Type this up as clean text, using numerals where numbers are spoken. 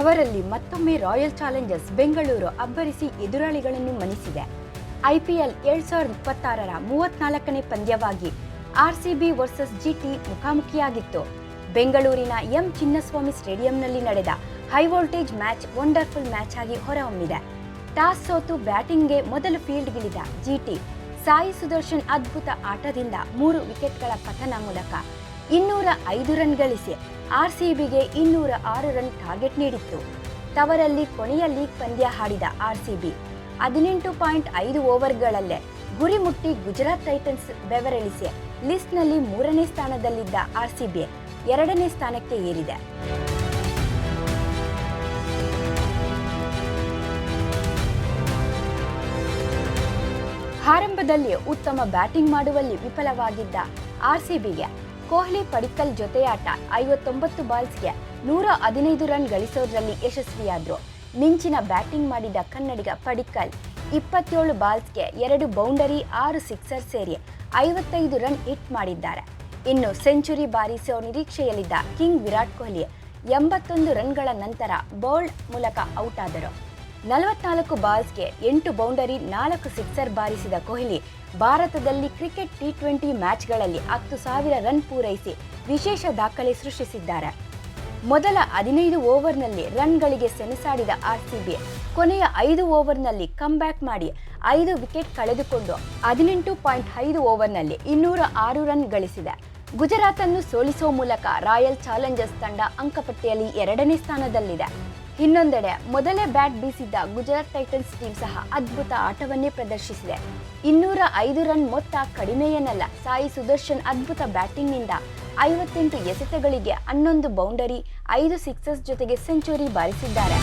ಅವರಲ್ಲಿ ಮತ್ತೊಮ್ಮೆ Royal Challengers Bengaluru ಅಬ್ಬರಿಸಿ ಎದುರಾಳಿಗಳನ್ನು ಮಣಿಸಿದೆ. ಐಪಿಎಲ್ 2026ರ 34ನೇ ಪಂದ್ಯವಾಗಿ ಆರ್ಸಿಬಿ ವರ್ಸಸ್ ಜಿಟಿ ಮುಖಾಮುಖಿಯಾಗಿತ್ತು. ಬೆಂಗಳೂರಿನ ಎಂ ಚಿನ್ನಸ್ವಾಮಿ ಸ್ಟೇಡಿಯಂನಲ್ಲಿ ನಡೆದ high voltage match wonderful match ಆಗಿ ಹೊರಹೊಮ್ಮಿದೆ. ಟಾಸ್ ಸೋತು ಬ್ಯಾಟಿಂಗ್ಗೆ ಮೊದಲು ಫೀಲ್ಡ್ಗಿಳಿದ ಜಿಟಿ ಸಾಯಿ ಸುದರ್ಶನ್ ಅದ್ಭುತ ಆಟದಿಂದ 3 ವಿಕೆಟ್ಗಳ ಪತನ ಮೂಲಕ 205 ರನ್ ಗಳಿಸಿ ಆರ್ಸಿಬಿಗೆ 206 ರನ್ ಟಾರ್ಗೆಟ್ ನೀಡಿತ್ತು. ತವರಲ್ಲಿ ಕೊನೆಯ ಲೀಗ್ ಪಂದ್ಯ ಆಡಿದ ಆರ್ಸಿಬಿ 18.5 ಓವರ್ಗಳಲ್ಲೇ ಗುರಿ ಮುಟ್ಟಿ ಗುಜರಾತ್ ಟೈಟನ್ಸ್ ಬೆವರಿಳಿಸಿ ಲಿಸ್ಟ್ನಲ್ಲಿ 3ನೇ ಸ್ಥಾನದಲ್ಲಿದ್ದ ಆರ್ಸಿಬಿ 2ನೇ ಸ್ಥಾನಕ್ಕೆ ಏರಿದೆ. ಆರಂಭದಲ್ಲಿ ಉತ್ತಮ ಬ್ಯಾಟಿಂಗ್ ಮಾಡುವಲ್ಲಿ ವಿಫಲವಾಗಿದ್ದ ಆರ್ಸಿಬಿಗೆ ಕೊಹ್ಲಿ ಪಡಿಕ್ಕಲ್ ಜೊತೆಯಾಟ 59 ಬಾಲ್ಸ್ಗೆ 115 ರನ್ ಗಳಿಸೋದ್ರಲ್ಲಿ ಯಶಸ್ವಿಯಾದರು. ಮಿಂಚಿನ ಬ್ಯಾಟಿಂಗ್ ಮಾಡಿದ ಕನ್ನಡಿಗ ಪಡಿಕ್ಕಲ್ 27 ಬಾಲ್ಸ್ಗೆ 2 ಬೌಂಡರಿ 6 ಸಿಕ್ಸರ್ ಸೇರಿ 55 ರನ್ ಹಿಟ್ ಮಾಡಿದ್ದಾರೆ. ಇನ್ನು ಸೆಂಚುರಿ ಬಾರಿಸೋ ನಿರೀಕ್ಷೆಯಲ್ಲಿದ್ದ ಕಿಂಗ್ ವಿರಾಟ್ ಕೊಹ್ಲಿ 81 ರನ್ಗಳ ನಂತರ ಬೌಲ್ಡ್ ಮೂಲಕ ಔಟ್ ಆದರು. 44 ಬಾಲ್ಸ್ಗೆ 8 ಬೌಂಡರಿ 4 ಸಿಕ್ಸರ್ ಬಾರಿಸಿದ ಕೊಹ್ಲಿ ಭಾರತದಲ್ಲಿ ಕ್ರಿಕೆಟ್ T20 ಮ್ಯಾಚ್ಗಳಲ್ಲಿ 10,000 ರನ್ ಪೂರೈಸಿ ವಿಶೇಷ ದಾಖಲೆ ಸೃಷ್ಟಿಸಿದ್ದಾರೆ. ಮೊದಲ 15 ಓವರ್ನಲ್ಲಿ ರನ್ಗಳಿಗೆ ಸೆಣಸಾಡಿದ ಆರ್ಸಿಬಿ ಕೊನೆಯ 5 ಓವರ್ನಲ್ಲಿ ಕಮ್ಬ್ಯಾಕ್ ಮಾಡಿ 5 ವಿಕೆಟ್ ಕಳೆದುಕೊಂಡು 18.5 ಓವರ್ನಲ್ಲಿ 206 ರನ್ ಗಳಿಸಿದೆ. ಗುಜರಾತನ್ನು ಸೋಲಿಸುವ ಮೂಲಕ ರಾಯಲ್ ಚಾಲೆಂಜರ್ಸ್ ತಂಡ ಅಂಕಪಟ್ಟಿಯಲ್ಲಿ 2ನೇ ಸ್ಥಾನದಲ್ಲಿದೆ. ಇನ್ನೊಂದೆಡೆ ಮೊದಲೇ ಬ್ಯಾಟ್ ಬೀಸಿದ್ದ ಗುಜರಾತ್ ಟೈಟನ್ಸ್ ಟೀಮ್ ಸಹ ಅದ್ಭುತ ಆಟವನ್ನೇ ಪ್ರದರ್ಶಿಸಿದೆ. 205 ರನ್ ಮೊತ್ತ ಕಡಿಮೆಯೇನಲ್ಲ. ಸಾಯಿ ಸುದರ್ಶನ್ ಅದ್ಭುತ ಬ್ಯಾಟಿಂಗ್ನಿಂದ 58 ಎಸೆತಗಳಿಗೆ 11 ಬೌಂಡರಿ 5 ಸಿಕ್ಸರ್ಸ್ ಜೊತೆಗೆ ಸೆಂಚುರಿ ಬಾರಿಸಿದ್ದಾರೆ.